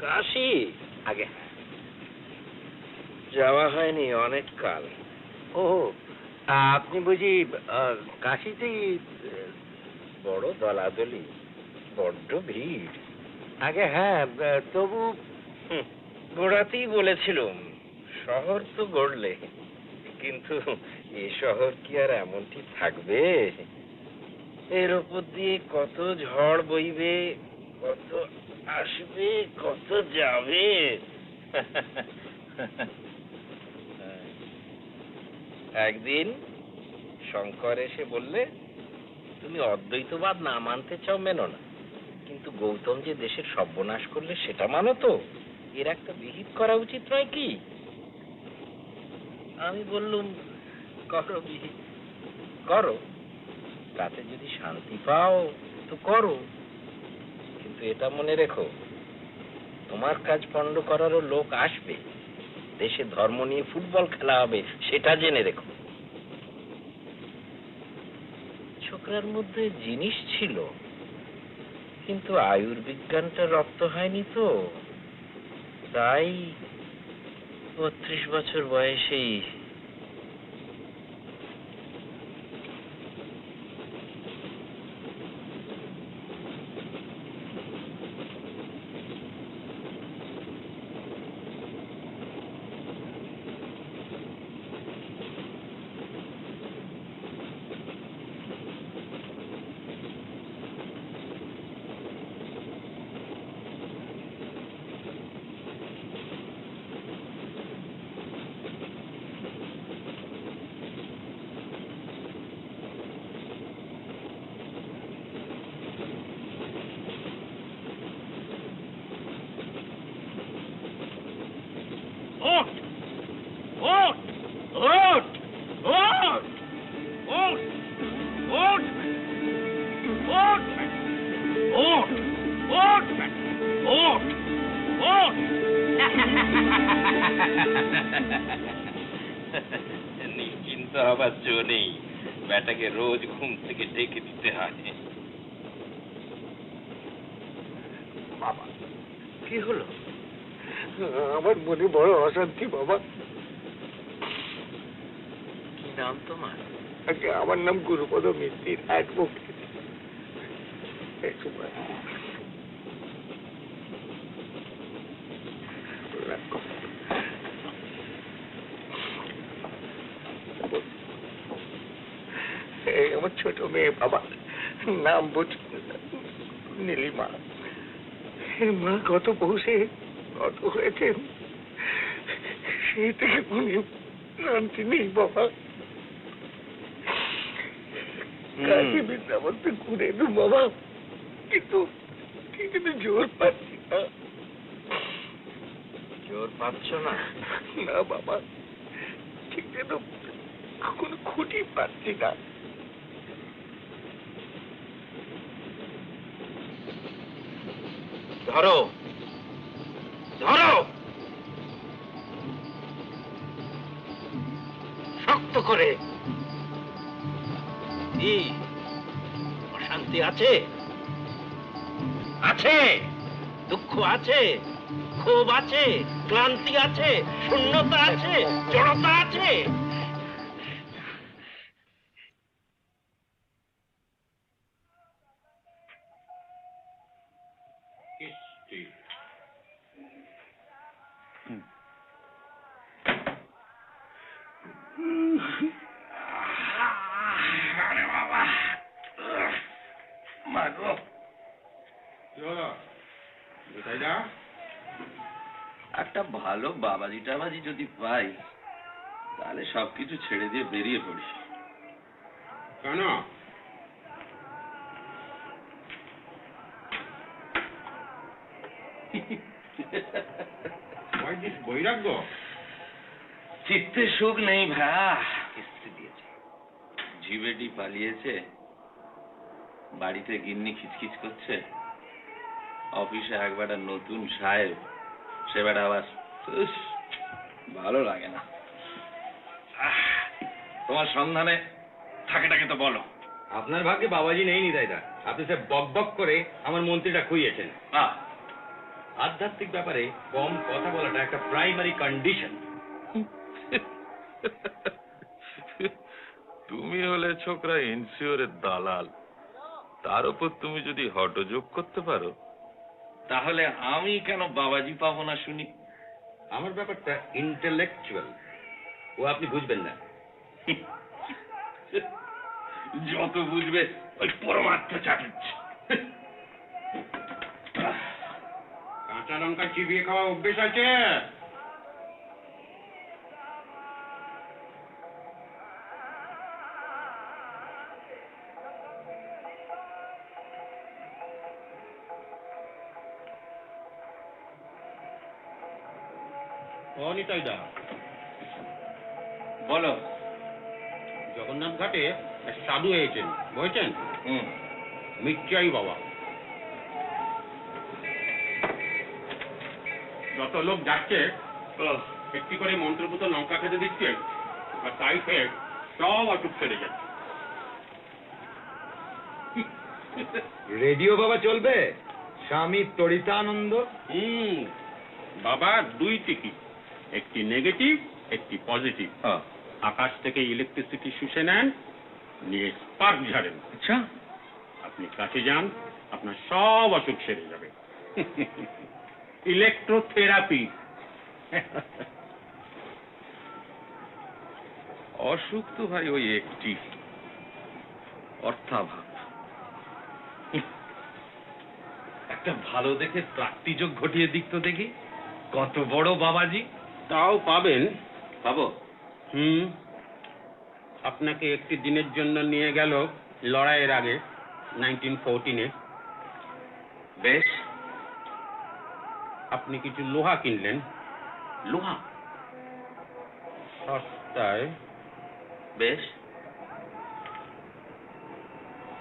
কাশি আগে যাওয়া হয়নি অনেক কাল। ও আপনি বুঝি কাশিতেই? বড় দলাদলি, বড্ড ভিড়। আগে হ্যাঁ, তবু গোড়াতেই বলেছিলুম শহর তো গড়লে, কিন্তু এ শহর কি আর এমনটি থাকবে? এর উপর দিয়ে কত ঝড় বইবে, কত আসবে, কত যাবে। একদিন শঙ্কর এসে বললে, তুমি অদ্বৈতবাদ না মানতে চাও মেনো না, কিন্তু গৌতম যে দেশের সর্বনাশ করলে সেটা মানো তো? এর একটা বিহিত করা উচিত নয় কি? আমি বললুম, করো বিহিত, করো, তাতে যদি শান্তি পাও তো করো, কিন্তু এটা মনে রেখো, তোমার কাজ পণ্ড করারও লোক আসবে, দেশে ধর্ম নিয়ে ফুটবল খেলা হবে, সেটা জেনে রেখো। ছোকরার মধ্যে জিনিস ছিল, কিন্তু আয়ুর্বিজ্ঞানটা রপ্ত হয়নি তো, তাই 32 বছর বয়সেই নিশ্চিন্ত হবার জো নেই, ব্যাটাকে রোজ ঘুম থেকে ডেকে দিতে হয়। বাবা কি হলো? আমার মনে বড় অশান্তি বাবা। কি নাম তোমার? আগে আমার নাম গুরুপদ মিত্তির, অ্যাডভোকেট। আমার ছোট মেয়ে বাবা, নাম বুঝ নীলিমা। মা কত পৌষে কত হয়েছেন, সেই থেকে মনে শান্তি নেই বাবা। কাশী বৃন্দাবনতে ঘুরে এলুম বাবা, কিন্তু জোর পাচ্ছি না। জোর পাচ্ছ না? না বাবা, ঠিক যেন কোনো খুঁটি পাচ্ছি না। ধরো, ধরো, শক্ত করে। কি অশান্তি আছে? আছে, দুঃখ আছে, ক্ষোভ আছে, ক্লান্তি আছে, শূন্যতা আছে, জড়তা আছে। একটা ভালো বাবাজি টাবাজি যদি পাই, তাহলে সবকিছু ছেড়ে দিয়ে বেরিয়ে পড়ি। কেন? বৈরাগ্য? চিত্তে সুখ নেই ভাইয়া। কিস্তি দিয়েছে, ঝিবেটি পালিয়েছে, বাড়িতে গিন্নি খিচখিচ করছে, অফিসে একবার নতুন সাহেব, সে বেটা আবার ভালো লাগে না। তোমার সন্ধানে থাকেটাকে তো বলো। আপনার ভাগ্যে বাবাজি নেই নিতাইদা, আপনি সে বক বক করে আমার মন্ত্রীটা খুইয়েছেন। আধ্যাত্মিক ব্যাপারে কম কথা বলাটা একটা প্রাইমারি কন্ডিশন। তুমি হলে ছোকরা ইনসিওরের দালাল, তার উপর তুমি যদি হট যোগ করতে পারো। তাহলে আমি কেন বাবাজি পাবো না শুনি? আমার ব্যাপারটা ইন্টেলেকচুয়াল, ও আপনি বুঝবেন না। যত বুঝবে ওই পরমার্থ চাটুচ্ছে। কাঁচা লঙ্কা চিবিয়ে খাওয়া অভ্যেস আছে? অনিতাইদা, বলো। জগন্নাথ ঘাটে এক সাধু হয়েছেন, বুঝেছেন? হুম। মির্চাই বাবা। যত লোক যাচ্ছে একটি করে মন্ত্রপুত লঙ্কা খেতে দিচ্ছে, আর তাই খেয়ে সব অসুখ সেরে যাচ্ছে। রেডিও বাবা চলবে? স্বামী তরিতানন্দ। বাবা দুইটি কি, একটি নেগেটিভ একটি পজিটিভ। আকাশ থেকে ইলেকট্রিসিটি শুষে নেন, নিয়ে স্পার্ক ঝাড়েন। আচ্ছা, আপনি কাছে যান, আপনার সব অসুখ সেরে যাবে। ইলেকট্রোথেরাপি। অসুখ তো ভাই ওই একটি, অর্থাভাব। একটা ভালো দেখে প্রাপ্তিযোগ ঘটিয়ে দিক তো দেখি, কত বড় বাবাজি। তাও পাবেন। পাবো। আপনাকে একটি দিনের জন্য নিয়ে গেল লড়াইয়ের আগে 1914-এ। বেশ। আপনি কিছু লোহা কিনলেন লোহা? সস্তায়। বেশ।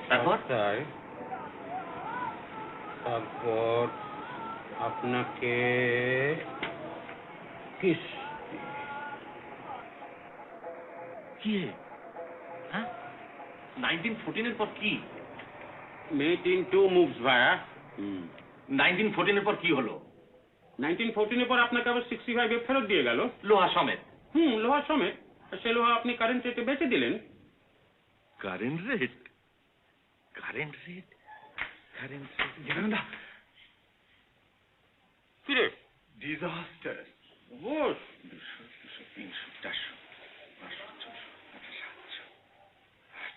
তারপর? সস্তায়। তারপর আপনাকে কিস্তি। কি? হ্যাঁ, 1914-এর পর কি? মেড ইন টু মুভস ভায়া। 1914-এর পর কি হলো? 1914-এর পর আপনাকে আবার 65-এ ফেরত দিয়ে গেল, লোহা সমেত। লোহা সমেত। সে লোহা আপনি কারেন্ট রেটে বেচে দিলেন। Current rate? Current rate? Current rate? জানেন ফিরে ডিজাস্টার। বস। 200, 300, 400, 500, 600, 700,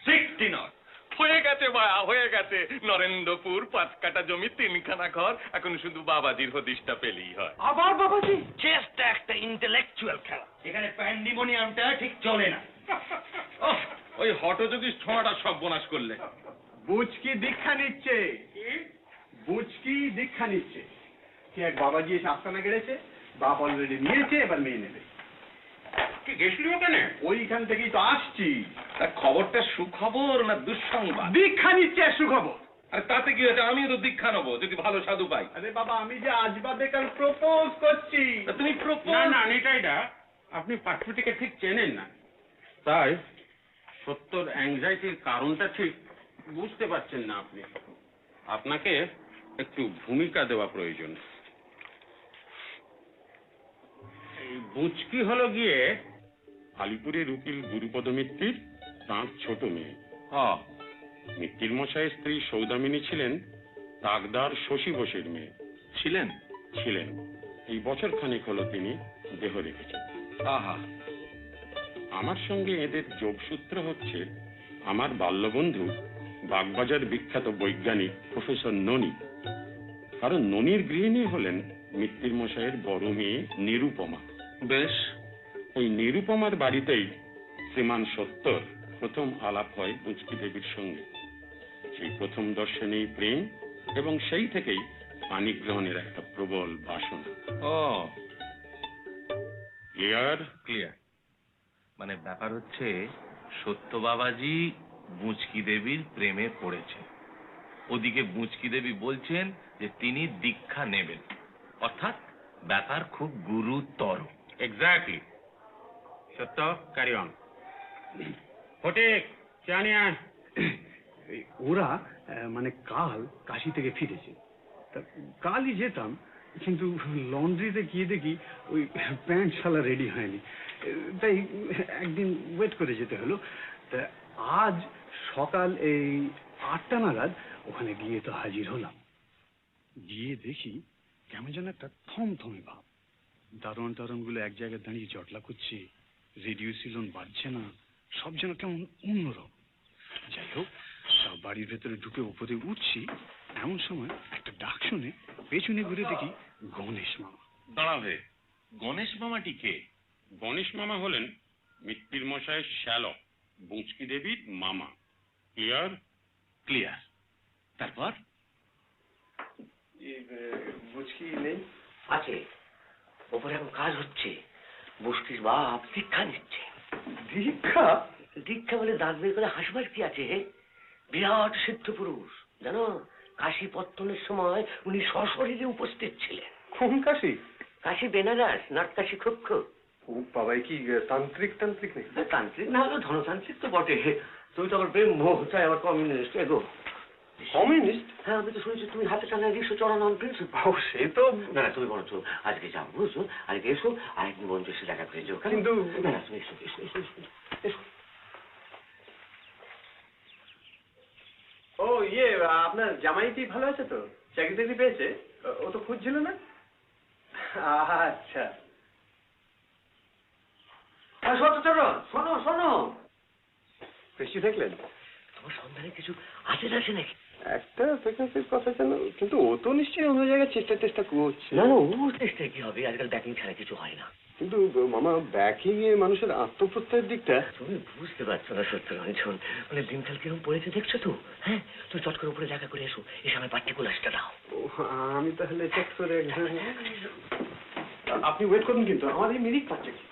60 নট হয়ে গেছে ভায়া, হয়ে গেছে। নরেন্দ্রপুর 5 কাঠা জমি, 3খানা ঘর, এখন শুধু বাবাজির হদিশটা পেলেই হয়। আবার বাবাজি? চেষ্টা একটা ইন্টেলেকচুয়াল খেলা, এখানে প্যান্ডিমোনিয়ামটা ঠিক চলে না। ওই হটযোগী ছোঁয়াটা সর্বনাশ করলে। বুঝকি দীক্ষা নিচ্ছে, বুঝকি দীক্ষা নিচ্ছে। কি এক বাবাজি এসে আস্তানা গেড়েছে, বাপ অলরেডি নিয়েছে, এবার মেয়ে নেবে। কি গেছিলি ওখানে? ওইখান থেকেই তো আসছি। তা খবরটা সুখবর না দুঃসংবাদ? দীক্ষা নিচ্ছে সুখবর। আর তাতে কি হয়েছে? আমিও তো দীক্ষা নেবো যদি ভালো সাধু পাই। আরে বাবা, আমি যে আজ বাদে কাল প্রপোজ করছি। তা তুমি না প্রপোজ? না, নিতাইদা, আপনি পাঠ্যটিকে ঠিক চেনেন না, তাই সত্যর অ্যাংজাইটির কারণটা ঠিক বুঝতে পারছেন না আপনি। আপনাকে একটু ভূমিকা দেওয়া প্রয়োজন। এই বুচকি হলো গিয়ে আলিপুরের উকিল গুরুপদ মিত্তির তাঁর ছোট মেয়ে। মিত্তির মশাইয়ের স্ত্রী সৌদামিনী ছিলেন তাকদার শশী বোসের মেয়ে। ছিলেন? ছিলেন। এই বছর খানেক হলো তিনি দেহ রেখেছেন। আহা। আমার সঙ্গে এদের যোগসূত্র হচ্ছে আমার বাল্যবন্ধু বাগবাজার বিখ্যাত বৈজ্ঞানিক প্রফেসর ননি। কারণ ননির গৃহিণী হলেন মিত্তির মশাইয়ের বড় মেয়ে নিরুপমা। বেশ। এই নিরুপমার বাড়িতেই শ্রীমান সত্তর প্রথম আলাপ হয় বুচকি দেবীর সঙ্গে। সেই প্রথম দর্শনেই প্রেম, এবং সেই থেকেই পানি গ্রহণের একটা প্রবল বাসনা। ও ক্লিয়ার? ক্লিয়ার। মানে ব্যাপার হচ্ছে, সত্য বাবাজি বুচকি দেবীর প্রেমে পড়েছে। ওদিকে বুচকি দেবী বলছেন যে তিনি দীক্ষা নেবেন, অর্থাৎ ব্যাপার খুব গুরুতর। এক্স্যাক্টলি। সত্য, ক্যারি অন। ফটিক, চা নিয়ে আয়। ওরা মানে কাল কাশি থেকে ফিরেছে, তা কালই যেতাম, কিন্তু লন্ড্রিতে গিয়ে দেখি ওই প্যান্ট শালা রেডি হয়নি, তাই একদিন ওয়েট করে যেতে হলো। তা আজ সকাল এই 8টা নাগাদ ওখানে গিয়ে তো হাজির হলাম। গিয়ে দেখি কেমন যেন একটা থমথমে ভাব, দারোয়ান গুলো এক জায়গায় দাঁড়িয়ে জটলা করছে, রেডিও সিলন বাজছে না, সব যেন কেমন অন্যরকম। যাই হোক, তা বাড়ির ভেতরে ঢুকে উপরে উঠছি, এমন সময় একটা ডাক শুনে পেছনে ঘুরে দেখি গণেশ মামা। দাঁড়াবে, গণেশ মামাটি কে? গণেশ মামা হলেন মিত্তির মশাইয়ের শ্যালক, বুঁচকি দেবীর মামা। ক্লিয়ার? ক্লিয়ার। তারপর বুঝকি নেই? আছে, ওপরে এখন কাজ হচ্ছে, মুশকিল বাপ দীক্ষা নিচ্ছে। দীক্ষা? দীক্ষা বলে দাঁত বের করে হাসবার কি আছে? বিরাট সিদ্ধ পুরুষ, জানো, কাশী পত্তনের সময় উনি সশরীরে উপস্থিত ছিলেন। কোন কাশি? কাশী বেনারস, নাটকাশী কক্ষ। ও বাবাই কি তান্ত্রিক নেই? তান্ত্রিক না হলেও ধনতান্ত্রিক তো বটে। তুমি তো আবার ব্রহ্ম, তাই আবার কমিউনিস্ট। এগো কমিউনিস্ট? হ্যাঁ, আমি তো শুনেছি তুমি হাতে টানা রিক্সা চড়ানো প্রিন্সিপাল। ও, সে তো না না, তুমি বরঞ্চ আজকে যাও, বুঝছো? আজকে এসো, আরেকদিন বন্ধু এসে দেখা করে যাও। কিন্তু না না, তুমি এসো এসো এসো এসো এসো। ও আপনার জামাই কি ভালো আছে তো? চাকরি টাকরি পেয়েছে? ও তো খুঁজছিল না? আচ্ছা। শোনো শোনো শোনো শোনো, বেশি দেখলেন? তোমার সন্ধানে কিছু আছে না নাকি? একটা ভ্যাকেন্সির কথা জানো, কিন্তু ও তো নিশ্চয়ই অন্য জায়গায় চেষ্টা করছে। না না, ও চেষ্টায় কি হবে, আজকাল ব্যাকিং ছাড়া কিছু হয় না। কিন্তু মামা, ব্যাকিং এ মানুষের আত্মপ্রত্যয়ের দিকটা তুমি বুঝতে পারছো না সত্যরঞ্জন, মানে দিনকাল কিরকম পড়েছে দেখছো তো? হ্যাঁ, তুমি চট করে উপরে দেখা করে এসো, এসে আমার পার্টিকুলারসটা দাও। আমি তাহলে চেক করে আপনি ওয়েট করুন, কিন্তু আমার এই মিরিক পাচ্ছে কি?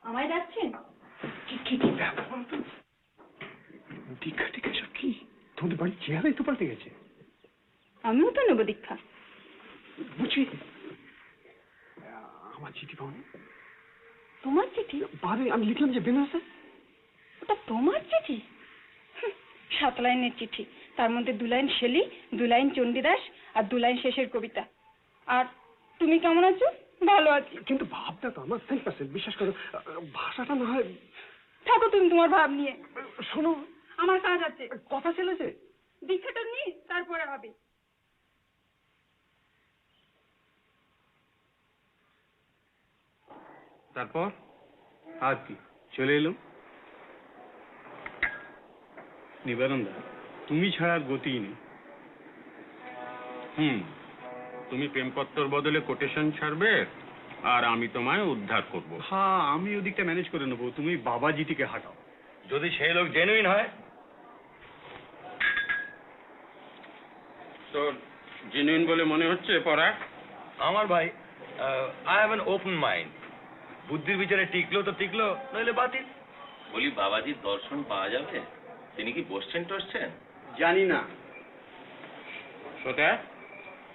আমায় ডাকছেন? কি ব্যাপার বলতো? দীক্ষা টিকা সব কি? তোমাদের বাড়ির চেহারাই তো পাল্টে গেছে। আমিও তো নেবো দীক্ষা। বুঝি আমার চিঠি পাওনি? তোমার চিঠি? বারে আমি লিখলাম যে বেনারসে। ওটা তোমার চিঠি? 7 লাইনের চিঠি, তার মধ্যে 2 লাইন শেলি, 2 লাইন চণ্ডীদাস আর 2 লাইন শেষের কবিতা। আর তুমি কেমন আছো? ভালো আছি। কিন্তু ভাবটা তো আমার 10% বিশ্বাস করো, ভাষাটা না হয়। থাকো তুমি তোমার ভাব নিয়ে। শোনো, আমার কাজ আছে। কথা ছিল যে দীক্ষাটা নি, তারপরে হবে। তারপর আর কি, চলে এলো। নিবারণদা, তুমি ছাড়া আর গতিই নেই। তুমি প্রেমপত্তর বদলে কোটেশন ছাড়বে, আর আমি তোমায় উদ্ধার করব। হ্যাঁ, আমি ওদিকটা ম্যানেজ করে নেবো, তুমি বাবাজিটিকে হাঁটাও। যদি সেই লোক জেনুইন হয়। তো জেনুইন বলে মনে হচ্ছে পরাগ? আমার ভাই, I have an open mind. বুদ্ধির বিচারে টিকলো তো টিকলো, নইলে বাতিল। বলি, বাবাজির দর্শন পাওয়া যাবে? তিনি কি বসছেন টসছেন? জানি না। সোতা,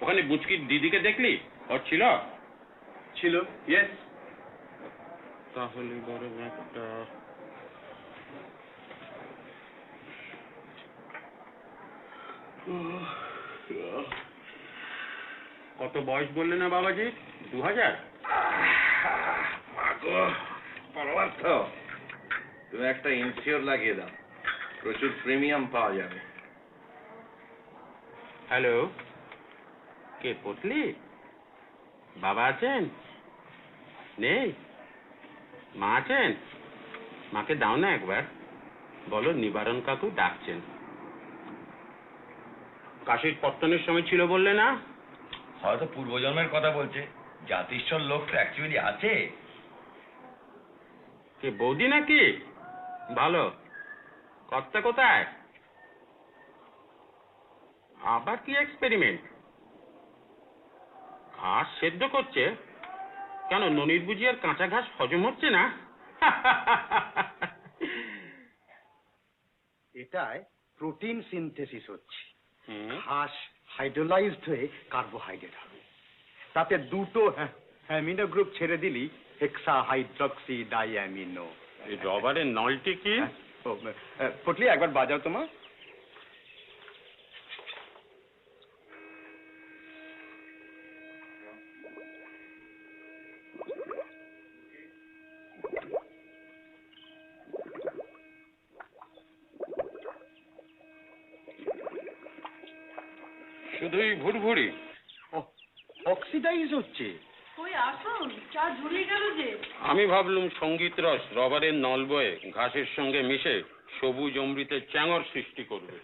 ওখানে বুচকির দিদিকে দেখলি? ওর ছিল? ছিল, ইয়েস। তাহলে বড় একটা কত বয়স বললে না বাবাজি? 2000? মাগো, পরমার্থ, তুমি একটা ইনসিওর লাগিয়ে দাও, প্রচুর প্রিমিয়াম পাওয়া যাবে। হ্যালো, কে পটলি? বাবা আছেন? নেই? মা আছেন? মাকে দাও না একবার। বলো নিবারণ কাকু ডাকছেন। কাশীর পত্তনের সময় ছিল বললে না? হয়তো পূর্বজন্মের কথা বলছে। জাতিশ্বর লোক তো অ্যাকচুয়ালি আছে। কে বৌদি নাকি? ভালো। কর্তা কোথায়? আবার কি এক্সপেরিমেন্ট? ঘাস সেদ্ধ করছে? কেন ননির বুঝি আর কাঁচা ঘাস হজম হচ্ছে না? এটায় প্রোটিন সিনথেসিস হচ্ছে। হুম। ঘাস হাইড্রোলাইজড হয়ে কার্বোহাইড্রেট হবে। তাতে দুটো অ্যামিনো গ্রুপ ছেড়ে দিলি হেক্সা হাইড্রক্সি ডাইঅ্যামিনো। এই রবারের নলটি কি? পটলি একবার বাজাও তোমার। শুধুই ভুরভুরি? অক্সিডাইজ হচ্ছে। ওই আসুন, চা ঝুলিয়ে গেল যে। আমি ভাবলুম সঙ্গীত রস রবারের নল বয়ে ঘাসের সঙ্গে মিশে সবুজ অমৃতের চ্যাঙর সৃষ্টি করবে।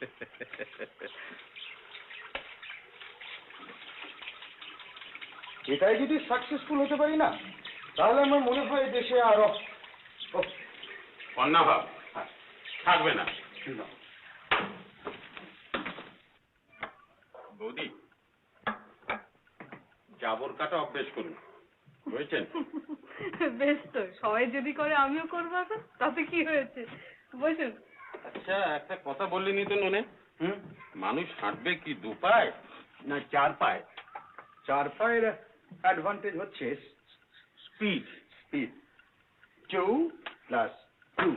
এটাই যদি সাকসেসফুল হতে পারি না, তাহলে আমার মনে হয় দেশে আরো অন্নাভাব থাকবে না। বৌদি, জাবর কাটা অভ্যেস করুন, বুঝেছেন? বেশ তো, সবাই যদি করে আমিও করবো এখন, তাতে কি হয়েছে? বসুন। আচ্ছা, একটা কথা বললিনি তো ননে। মানুষ হাঁটবে কি দু পায় না চার পায়? চার পায়ের অ্যাডভান্টেজ হচ্ছে স্পিড। স্পিড 2 + 2।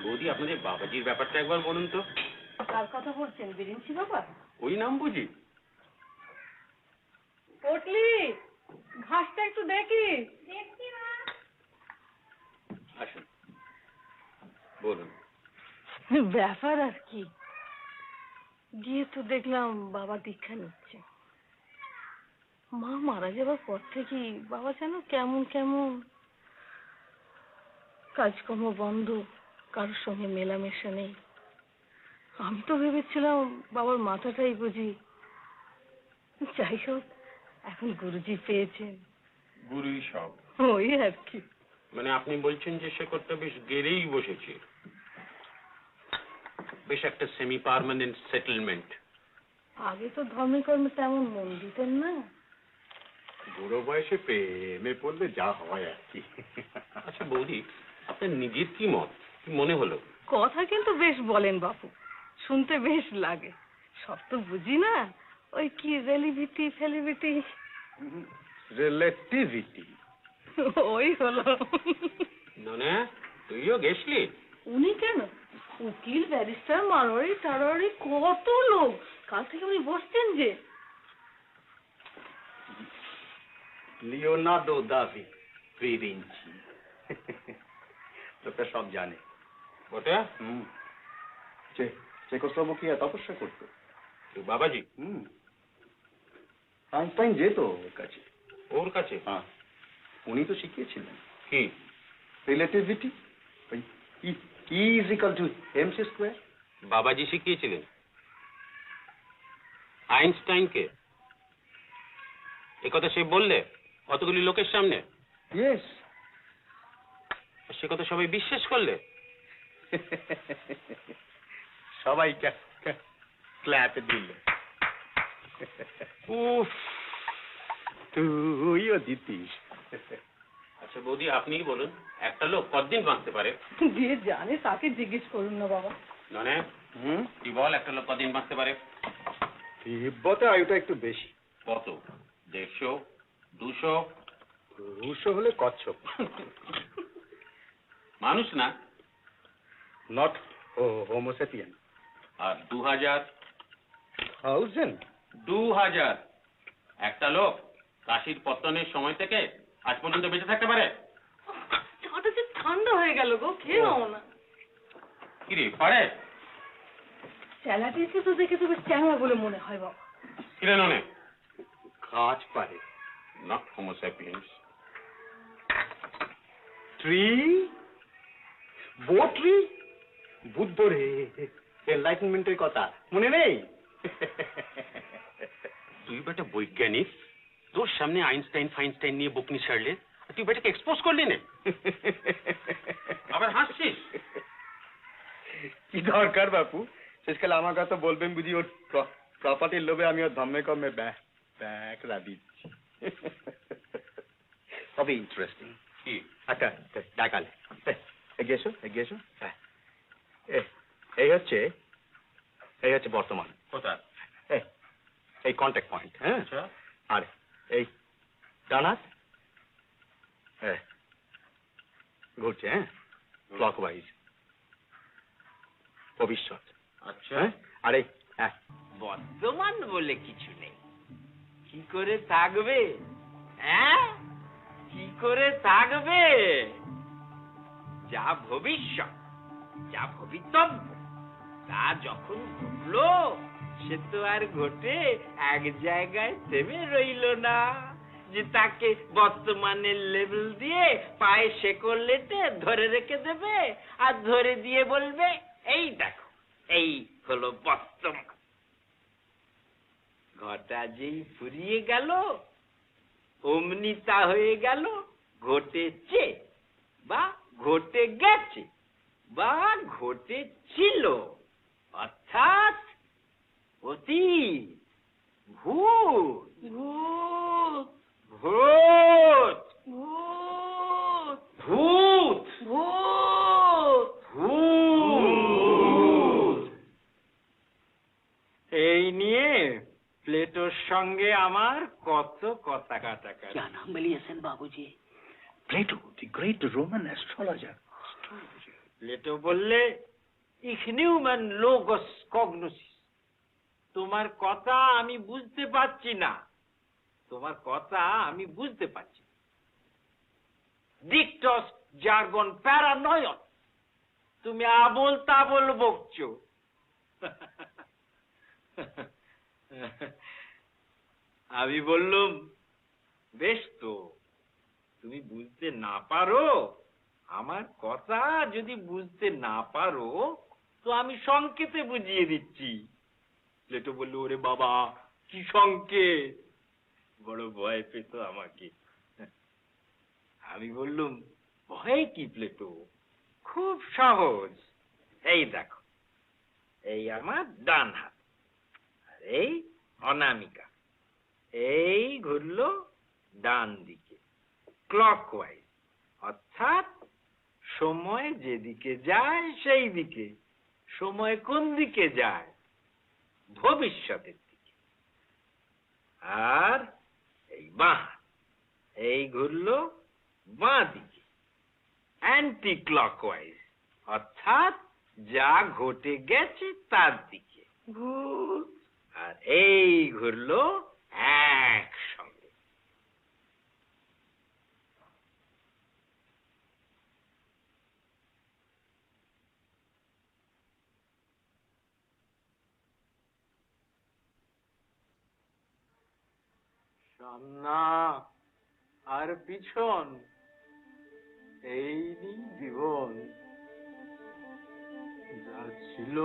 বৌদি, আপনাদের বাবাজির ব্যাপারটা একবার বলুন তো। কার কথা বলছেন? বিরিঞ্চি বাবা? ওই নাম বুঝি? পটলি, ঘাসটা একটু দেখি। আসুন, বলুন। ব্যাপার আর কি, গিয়ে তো দেখলাম বাবা দীক্ষা নিচ্ছে। মা মারা যাবার পর থেকেই বাবা যেন কেমন কেমন, কাজকর্ম বন্ধ, কারোর সঙ্গে মেলামেশা নেই। আমি তো ভেবেছিলাম বাবার মাথাটাই বুঝি। যাই হোক, এখন গুরুজি পেয়েছেন, গুরুই সব। ওই আর কি। মানে আপনি বলছেন যে শেকড়টা বেশ গেড়েই বসেছে, বেশ একটা সেমি পার্মানেন্ট সেটেলমেন্ট। আগে তো ধর্মে কর্মে তেমন মন দিতেন না। বুড়ো বয়সে প্রেমে পড়লে যা হয় আর কি। আচ্ছা বৌদি, আপনার নিজের কি মত, কি মনে হলো? কথা কিন্তু বেশ বলেন বাপু, শুনতে বেশ লাগে। সব তো বুঝি না, ওই কি রিলেটিভিটি ফেলিভিটি। রিলেটিভিটি ওই হলো। ননে, তুইও গেছলি? উনি কেন, উকিল ব্যারিস্টার মারোয়ারি টারোয়ারি কত লোক, কাল থেকে উনি বসছেন যে। লিওনার্দো দা ভিঞ্চি, লোকটা সব জানে। ওটা চেকোস্লোভাকিয়া তপস্যা করতো বাবাজি। আইনস্টাইন যেত ওর কাছে। ওর কাছে? হ্যাঁ, উনি তো শিখিয়েছিলেন কি? রিলেটিভিটি, ওই E=mc²। বাবাজি শিখিয়েছিলেন আইনস্টাইনকে? একথা সে বললে অতগুলি লোকের সামনে? ইয়েস। সে কথা সবাই বিশ্বাস করলে? সবাই ক্ল্যাপ দিল। উফ, তুইও দিতিস। আচ্ছা বৌদি, আপনিই বলুন, একটা লোক কতদিন বাঁচতে পারে? যে জানে তাকে জিজ্ঞেস করুন না বাবা। মানে তুই বল, একটা লোক কতদিন বাঁচতে পারে? তিব্বতে আয়ুটা একটু বেশি। কত? 150, 200? 200 হলে কচ্ছপ। মানুষ না? নট হোমোসেপিয়ান। আর 2000? 2000 একটা লোক কাশীর পত্তনের সময় থেকে আজ পর্যন্ত বেঁচে থাকতে পারে? চাটা যে ঠান্ডা হয়ে গেল গো, খেয়ে নাও না। কি রে, পারে? স্যালাডিকে তো দেখে তো বেশ চ্যাংড়া বলে মনে হয় বাবা। কিরে ননে, গাছ পারে। not Homo sapiens. ট্রি, বো ট্রি, বুদ্ধ রে, এনলাইটেনমেন্টের কথা মনে নেই? তুই বেটা বৈজ্ঞানিক, তোর সামনে আইনস্টাইন ফাইনস্টাইন নিয়ে বকনি ছাড়লে, আর তুই বেটাকে এক্সপোজ করলি না, আবার হাসছিস। কি দরকার বাপু, শেষকালে আমার কথা বলবেন বুঝি ওর প্রপার্টির লোভে আমি ওর ধর্মে কমে ব্যাকরা দিচ্ছি। তবে ইন্টারেস্টিং। কি? আচ্ছা ডাকালে এগিয়ে এসো, এগিয়ে এসো। হ্যাঁ, এই হচ্ছে বর্তমান কোথায়? এই কন্ট্যাক্ট পয়েন্ট। হ্যাঁ, আচ্ছা। আর এই ডানাত ঘুরছে, হ্যাঁ, ক্লকওয়াইজ ভবিষ্যৎ। আচ্ছা। হ্যাঁ, আর এই বর্তমান বলে কিছু নেই। কি করে থাকবে? হ্যাঁ, কি করে থাকবে? যা ভবিষ্যৎ, যা ভবিতব্য, তা যখন ঘটলো, সে তো আর ঘটে এক জায়গায় থেমে রইল না যে তাকে বর্তমানের লেভেল দিয়ে পায়ে শেকল লেটে ধরে রেখে দেবে, আর ধরে দিয়ে বলবে এই দেখো, এই হলো বর্তমান। ঘটা যেই ফুরিয়ে গেল, অমনি তা হয়ে গেল ঘটেছে, বা ঘটে গেছে, বা ঘটেছিল, অর্থাৎ অতীত, ভূত, ভূত, ভূত, ভূত, ভূত, ভূত। এই নিয়ে প্লেটোর সঙ্গে আমার কত কথা কাটাকাটি। क्या नाम मिलिएसन बाबूजी? প্লেটো, দি গ্রেট রোমান অ্যাস্ট্রোলজার। প্লেটো বললে ইখনিউম্যান লোগস কগনোসিস। তোমার কথা আমি বুঝতে পারছি না, তোমার কথা আমি বুঝতে পারছি না। ডিকটস জার্গন প্যারানয়ন, তুমি আবোল তাবোল বকছো। আমি বললুম, বেশ তো, তুমি বুঝতে না পারো, আমার কথা যদি বুঝতে না পারো, তো আমি সংকেতে বুঝিয়ে দিচ্ছি। প্লেটো বলল, ওরে বাবা, কি সংকেত! বড় ভয় পেত আমাকে। আমি বললুম, ভয় কি প্লেটো, খুব সহজ। এই দেখো, এই আমার ডান হাত, আর এই অনামিকা, এই ঘুরলো ডান দিকে ক্লকওয়াইজ, অর্থাৎ সময় যেদিকে যায় সেই দিকে। সময় কোন দিকে যায়? ভবিষ্যতের দিকে। আর এই বাঁ হাত, এই ঘুরলো বাঁ দিকে অ্যান্টি ক্লকওয়াইজ, অর্থাৎ যা ঘটে গেছে তার দিকে। ভূত। আর এই ঘুরলো একসঙ্গে। সামনা আর পিছন, এই নি জীবন। যা ছিল,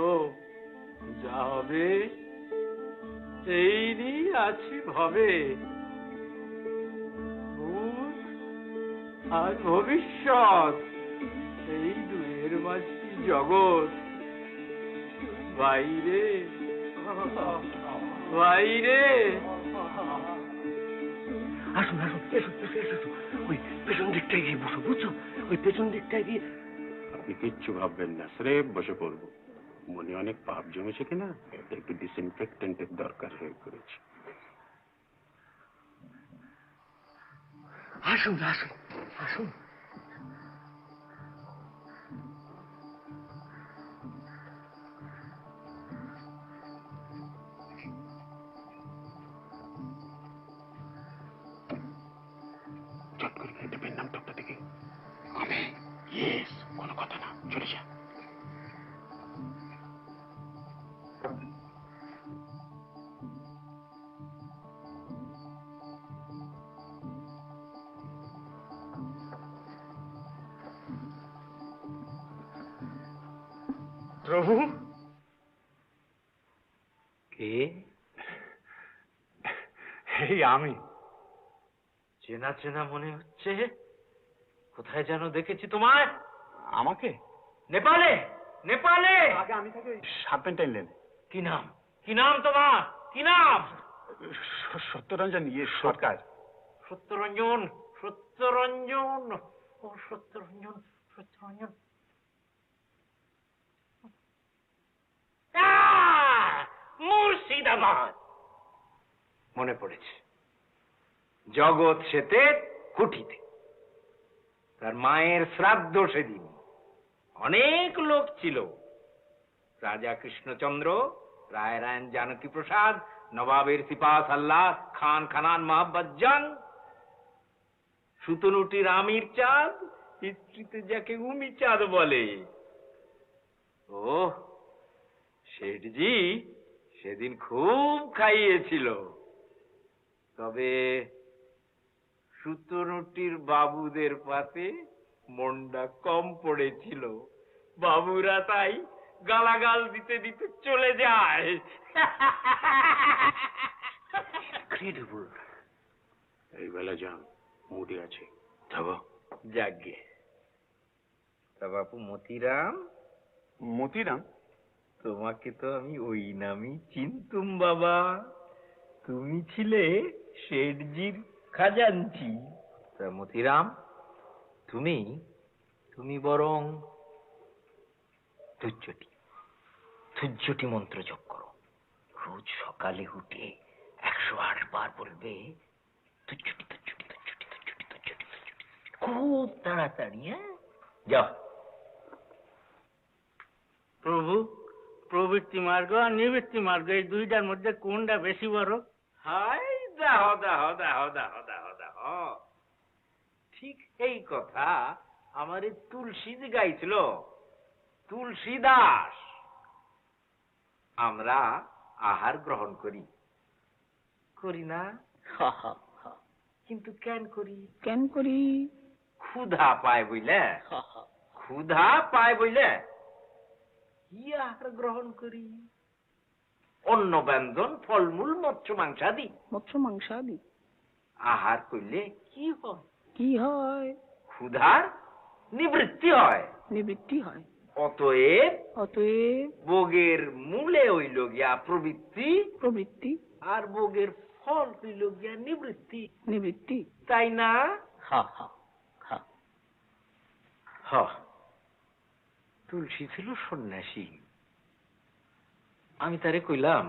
যা হবে, এই নি আছি ভবে। ভূত আর ভবিষ্যৎ, এই দুয়ের মাঝে জগৎ। বাইরে, বাইরে। আসুন আসুন, এসো এসো এসো এসো। ওই পেছন দিকটায় গিয়ে বসো, বুঝছো? ওই পেছন দিকটায় গিয়ে। আপনি কিচ্ছু ভাববেন না, স্রেফ বসে পড়বো। মনে অনেক পাপ জমেছে কিনা, একটু ডিসইনফেক্টেন্টের দরকার হয়ে পড়েছে। আসুন আসুন আসুন। চট করে খেতে পেন নাম টপটা থেকে। আমি ইয়েস, কোনো কথা না, চলে যা। প্রভু কে? এই আমি। চেনা চেনা মনে হচ্ছে, কোথায় যেন দেখেছি তোমায়। আমাকে? নেপালে, নেপালে। আগে আমি থাকি ওই সার্পেন্টাইন লেনে। কি নাম, কি নাম তোমার, কি নাম? সত্যরঞ্জন সরকার। সত্যরঞ্জন, সত্যরঞ্জন, ও সত্যরঞ্জন, সত্যরঞ্জন। মুর্শিদাবাদ, মনে পড়েছে। জগৎ সেতের কুঠিতে তার মায়ের শ্রাদ্ধ সেদিন অনেক লোক ছিল। রাজা কৃষ্ণচন্দ্র, রায়রায়ণ জানকী প্রসাদ, নবাবের সিপাহ সাল্লাহ, খান খানান মাহবাজ্জান, সুতনুটির আমির চাঁদ, স্ত্রীতে যাকে উমি চাঁদ বলে। ও শেঠজি সেদিন খুব খাইয়েছিল। তবে সুতনুটির বাবুদের পাতে মনটা কম পড়েছিল। বাবুরা তাই গালাগাল দিতে দিতে চলে যায়। এই বেলা যান, মুডে আছে, যাবো। যাগে তা বাপু মতিরাম। মতিরাম? তোমাকে তো আমি ওই নামই চিনতুম বাবা। তুমি ছিলে শেঠজির খাজাঞ্চি। তা মতিরাম, তুমি তুমি বরং ধুজ্জটি মন্ত্র জপ করো। রোজ সকালে উঠে 108 বার বলবে ধুজ্জটি ধুজ্জটি ধুজ্জটি ধুজ্জটি ধুজ্জটি ধুজ্জটি। খুব তাড়াতাড়ি, হ্যাঁ? যাও। প্রভু, প্রবৃত্তি মার্গ আর নিবৃত্তি মার্গ এই দুইটার মধ্যে কোনটা বেশি বড়? হাই দাহ দাহ দাহ দাহ দাহ দাহ। ঠিক এই কথা আমার এই তুলসীদি গাইছিল, তুলসী দাস। আমরা আহার গ্রহণ করি, করি না? কিন্তু কেন করি? কেন করি? ক্ষুধা পায় বইলে, ক্ষুধা পায় বইলে কি আহার গ্রহণ করি? অন্ন ব্যঞ্জন, ফলমূল, মৎস্য মাংসাদি। মৎস্য মাংসাদি আহার করলে কি হয়? কি হয়? ক্ষুধার নিবৃত্তি হয়, নিবৃত্তি হয়। অতএব অতএব ভোগের মূলে হইল গিয়া প্রবৃত্তি, প্রবৃত্তি, আর ভোগের ফল হইল গিয়া নিবৃত্তি। নিবৃত্তি, তাই না? হা হা হা। হ, তুলসী ছিল সন্ন্যাসী। আমি তারে কইলাম,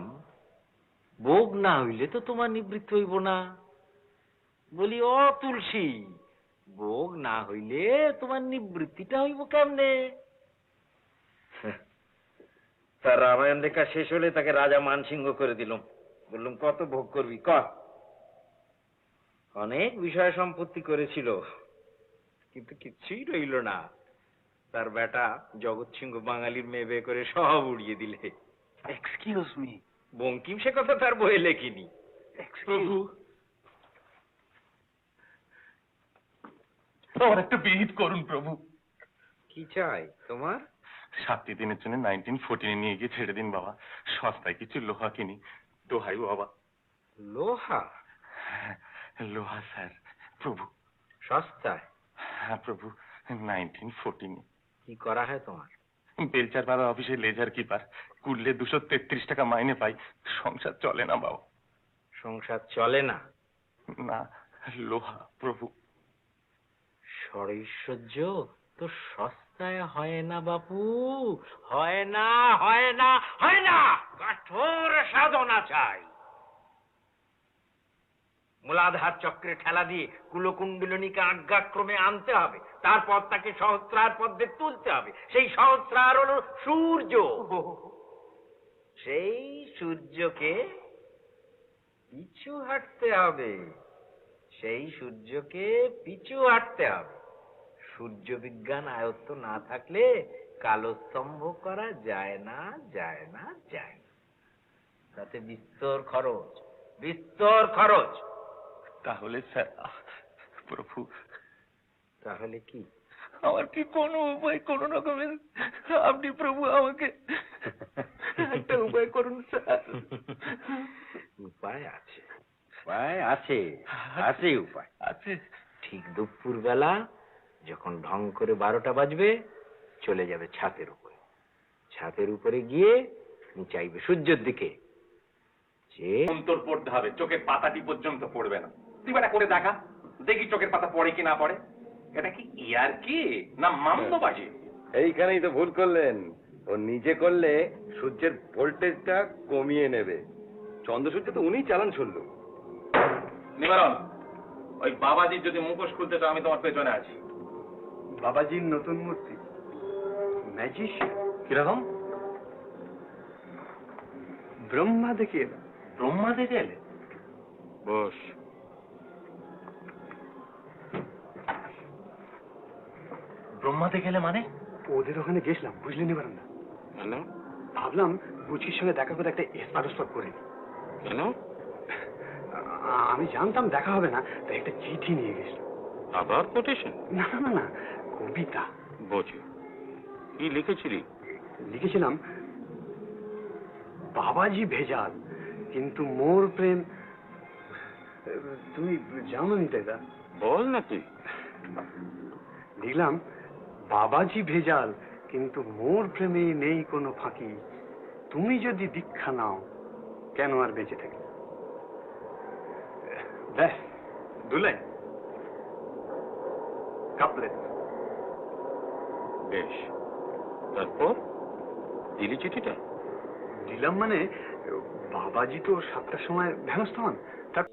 ভোগ না হইলে তো তোমার নিবৃত্তি হইব না। বলি, ও তুলসী, ভোগ না হইলে তোমার নিবৃত্তিটা হইব কেমনে? তার রামায়ণ লেখা শেষ হলে তাকে রাজা মানসিংহ করে দিলাম। বললাম, কত ভোগ করবি কর। অনেক বিষয় সম্পত্তি করেছিল, কিন্তু কিচ্ছুই রইল না। তার বেটা জগৎ সিংহ বাঙালির মেয়ে বিয়ে করে সব উড়িয়ে দিলে। Excuse me. বঙ্কিম সে কথা তার বইয়ে লেখিনি। প্রভু, আমার একটা বিহিত করুন প্রভু। কি চাই তোমার? 7 দিনের জন্য 1914 নিয়ে গিয়ে ছেড়ে দিন বাবা। সস্তায় কিছু লোহা কিনি, দোহাই বাবা। লোহা? লোহা স্যার প্রভু। সস্তায়? হ্যাঁ প্রভু, 1914। কি করা হয় তোমার? বেলচার পাড়া অফিসে লেজার কিপার, কুললে 233 টাকা মাইনে পাই। সংসার চলে না বাবা। সংসার চলে না? না, লোহা প্রভু। শ্বৈশ্বর্য তো সস্তায় হয় না বাপু, হয় না, হয় না, হয় না। কঠোর সাধনা চাই। মূলাধার চক্রে ঠেলা দিয়ে কুলকুণ্ডলিনীকে আজ্ঞাক্রমে আনতে হবে, তারপর তাকে সহস্রার পদ্মে তুলতে হবে। সেই সহস্রার হলো সূর্য। সেই সূর্যকে পিছু হাঁটতে হবে, সেই সূর্যকে পিছু হাঁটতে হবে। সূর্য বিজ্ঞান আয়ত্ত না থাকলে কালস্তম্ভ করা যায় না, যায় না, যায় না। তাতে বিস্তর খরচ, বিস্তর খরচ। তাহলে স্যার প্রভু, তাহলে কি? আমার কি কোনো উপায়, কোনো রকমের আপনি প্রভু আমাকে একটা উপায় করুন স্যার। উপায় আছে, উপায় আছে, আছে উপায় আছে। ঠিক দুপুর বেলা যখন ঢং করে 12টা বাজবে চলে যাবে ছাতের উপরে। ছাতের উপরে গিয়ে তুমি চাইবে সূর্যের দিকে, যে অন্তর পড়তে হবে, চোখের পাতাটি পর্যন্ত পড়বে না। তুই বেটা করে দেখা, দেখি চোখের পাতা পড়ে কি না পড়ে। এটা কি ইয়ার কি না মামদোবাজি? এইখানেই তো ভুল করলেন। ও নিজে করলে সূর্যের ভোল্টেজটা কমিয়ে নেবে। চন্দ্রসূর্য তো উনিই চালান শুনলো। নিবারণ, ওই বাবাজির যদি মুখোশ খুলতে চাও আমি তোমার পেছনে আছি। বাবাজির নতুন মূর্তি, ম্যাজিশিয়ান, কিরকম? ব্রহ্মা দেখে এলাম। ব্রহ্মা দেখে এলে? বস। ব্রহ্মা দেখে এলে মানে? ওদের ওখানে গেছিলাম, বুঝলি নিবারণ না? কেন? ভাবলাম বুচির সঙ্গে দেখা করে একটা এসপারস্পর করে নি। কেন? আমি জানতাম দেখা হবে না, তাই একটা চিঠি নিয়ে গেছিলাম। আবার কোটেশন? না না না, কবিতা। বসে কি লিখেছিলি? লিখেছিলাম, বাবাজি ভেজাল কিন্তু মোর প্রেম। তুমি জানো নি তাই? বল না তুই। লিখলাম, বাবাজি ভেজাল কিন্তু মোর প্রেমে নেই কোনো ফাঁকি, তুমি যদি দীক্ষা নাও কেন আর বেঁচে থাকি। ব্যাস, দুলাই কাপলেট। বেশ, তারপর দিলি চিঠিটা? দিলাম মানে, বাবাজি তো 7টার সময় ধ্যানস্থ হন। তার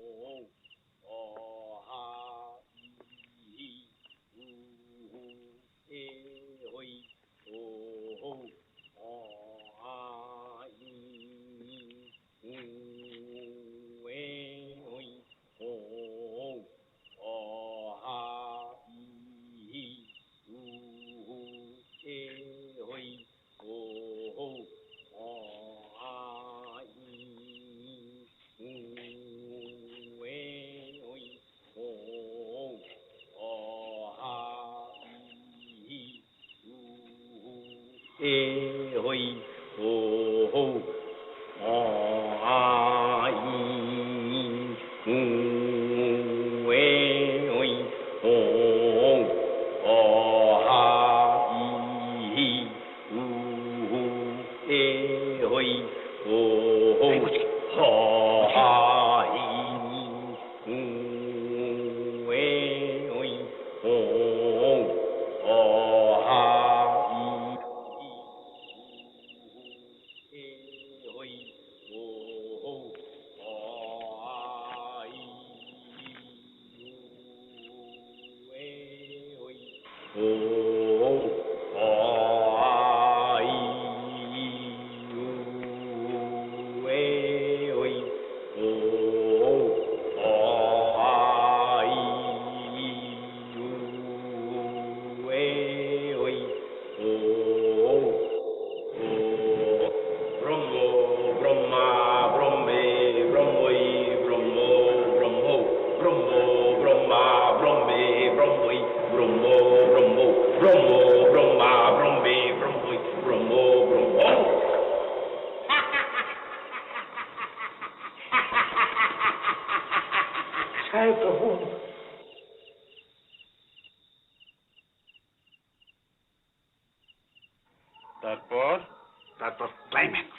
তারপর ক্লাইম্যাক্স।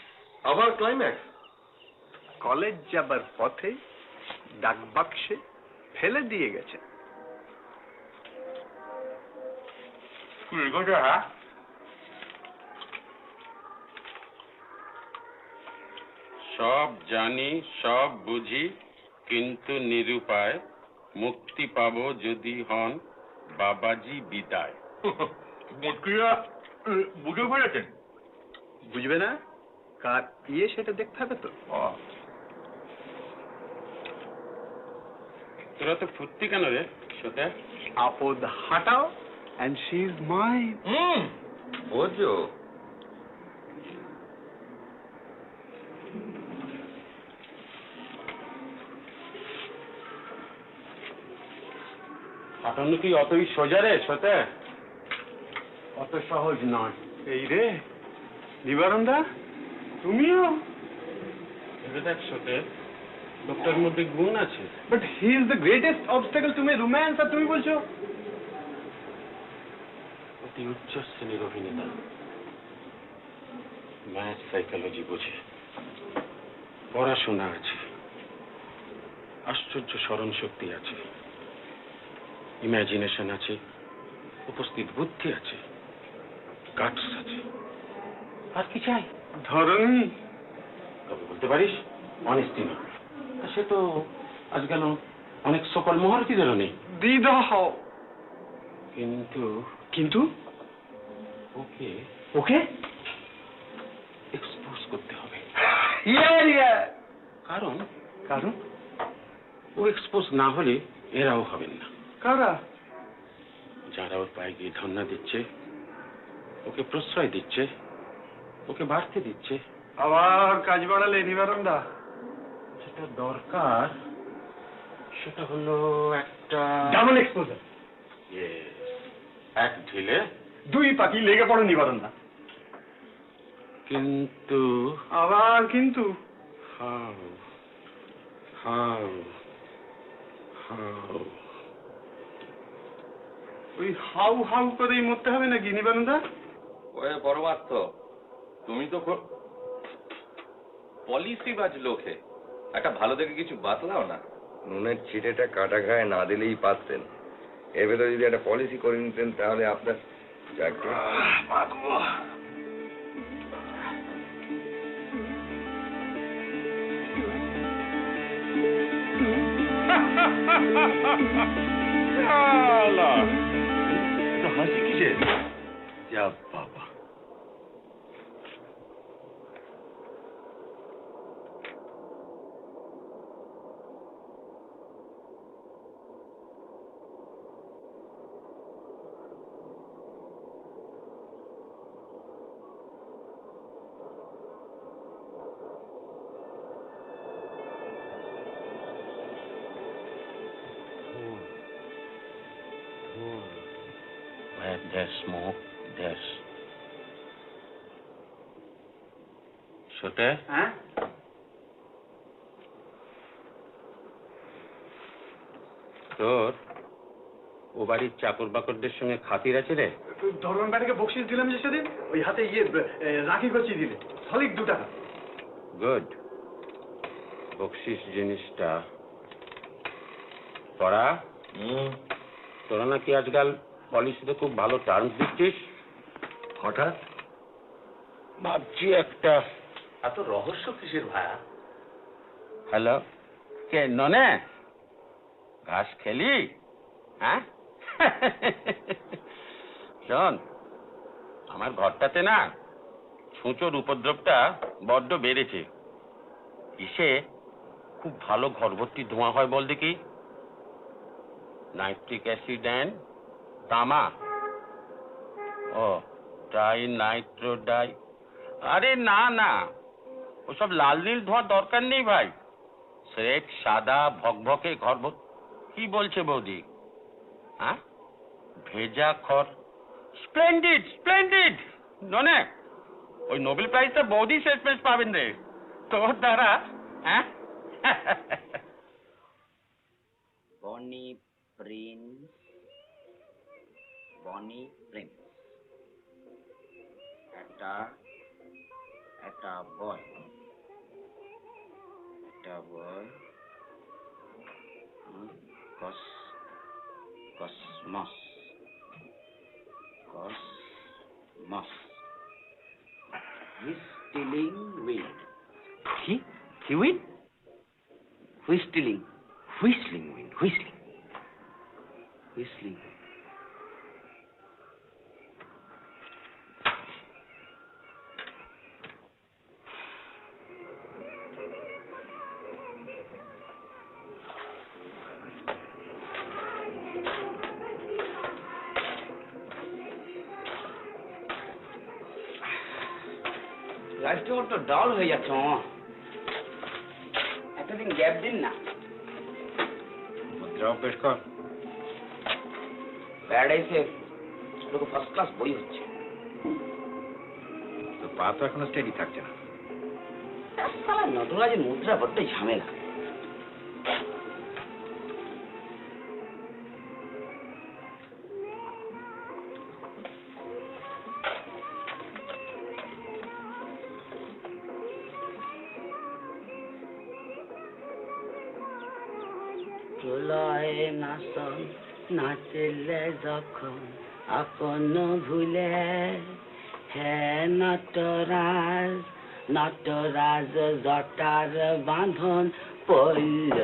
আবার ক্লাইম্যাক্স? কলেজ যাবার পথে ডাক বাক্সে ফেলে দিয়ে গেছে। সব জানি, সব বুঝি, কিন্তু নিরুপায়, মুক্তি পাবো যদি হন বাবাজি বিদায়। মুটকিরা বুঝে ফেলেছেন? বুঝবে না, কার ইয়ে সেটা দেখতে হবে তো। তোরা তো ফুর্তি কেন রে সোতে? আপদ হাটাও and she is mine. বোঝো হাঁটানো কি অতই সোজা রে সোতে? অত সহজ নয়। এই রে নিবারণদা, তুমিও? ভেবে দেখ সতে, লোকটার মধ্যে গুণ আছে। But he is the greatest obstacle to my romance, আর তুমি বলছো? অতি উচ্চ শ্রেণীর অভিনেতা, ম্যাথ সাইকোলজি বোঝে, পড়াশোনা আছে, আশ্চর্য স্মরণ শক্তি আছে, ইমাজিনেশন আছে, উপস্থিত বুদ্ধি আছে, গাটস আছে। আর কি চাই? ধরনী। তবে বলতে পারিস অনেস্টি নেই। সে তো আজকাল অনেক সকল মহারথীদেরও নেই। দিদা হও। কিন্তু কিন্তু ওকে ওকে এক্সপোজ করতে হবে। কারণ ও এক্সপোজ না হলে এরাও হবেন না। কারা? যারা ওর পায়ে গিয়ে ধন্না দিচ্ছে, ওকে প্রশ্রয় দিচ্ছে, ওকে বাড়তে দিচ্ছে। আবার কাজ বাড়ালে নিবারণদা। যেটা দরকার সেটা হলো একটা ডাবল এক্সপোজার। এক ঢিলে দুই পাখি, লেগে পড়ো নিবারণদা। কিন্তু আবার কিন্তু? হাউ হাউ হাউ ওই হাউ হাউ করেই মরতে হবে নাকি নিবারণদা? ওরে পরমার্থ, তুমি তো পলিসি বাজ লোকে, একটা ভালো দেখে কিছু বাতলাও না। নুনের ছিটেটা কাটা গায়ে না দিলেই পারতেন। এর ভেতরে যদি একটা পলিসি করে নিতেন তাহলে আপনার যাকে হাসি কিসের? যা বাবা। Where there's smoke, there's ছোটে। হ্যাঁ, তোর ও বাড়ির চাকর বাকরদের সঙ্গে খাতির আছে রে? ধরুন বাড়িকে বকশিস দিলাম যে সেদিন, ওই হাতে রাখি গছি দিলে, সলিড 2 টাকা। গুড। বকশিস জিনিসটা পড়া। তোরা নাকি আজকাল পলিসিতে খুব ভালো টার্মস দিচ্ছিস। হঠাৎ ভাবছি একটা। এত রহস্য কিসের ভায়া? হ্যালো, কে ননে? ঘাস খেলি? হ্যাঁ? শোন, আমার ঘরটাতে না ছুঁচোর উপদ্রবটা বড্ড বেড়েছে। ইসে খুব ভালো ঘর ভর্তি ধোঁয়া হয় বল দেখি। নাইট্রিক অ্যাসিড অ্যান্ড তামা। ও ট্রাই নাইট্রোডাই। আরে না না, ওসব লাল নীল ধোঁয়ার দরকার নেই ভাই। স্রেফ সাদা ভকভকে ঘর কি বলছে বৌদি? হ্যাঁ, ভেজা খড়। Splendid splendid. ননে, ওই নোবেল প্রাইজটা বৌদি শেষমেশ পাবেন রে তোর দ্বারা। হ্যাঁ, বনি প্রিন্স, বনি প্রিন্স, একটা বয়, কসমস, হুইস্টলিং উইন্ড। কি উইন্ড? হুইস্টলিং উইন্ড, হুইস্টলিং। লাইফটা বড্ড ডাল হয়ে যাচ্ছে মামা, এতদিন গ্যাপ দিন না। মুদ্রা অভ্যেস কর। প্যারাডাইসের লোক ফার্স্ট ক্লাস বই হচ্ছে। তো পা তো এখনো স্টেডি থাকছে না। নটরাজের মুদ্রা বড্ড ঝামেলা। প্রলয়ে নাচন নাচিলে যখন আপন ভুলে, হে নটরাজ নটরাজ জটার বাঁধন পড়ল।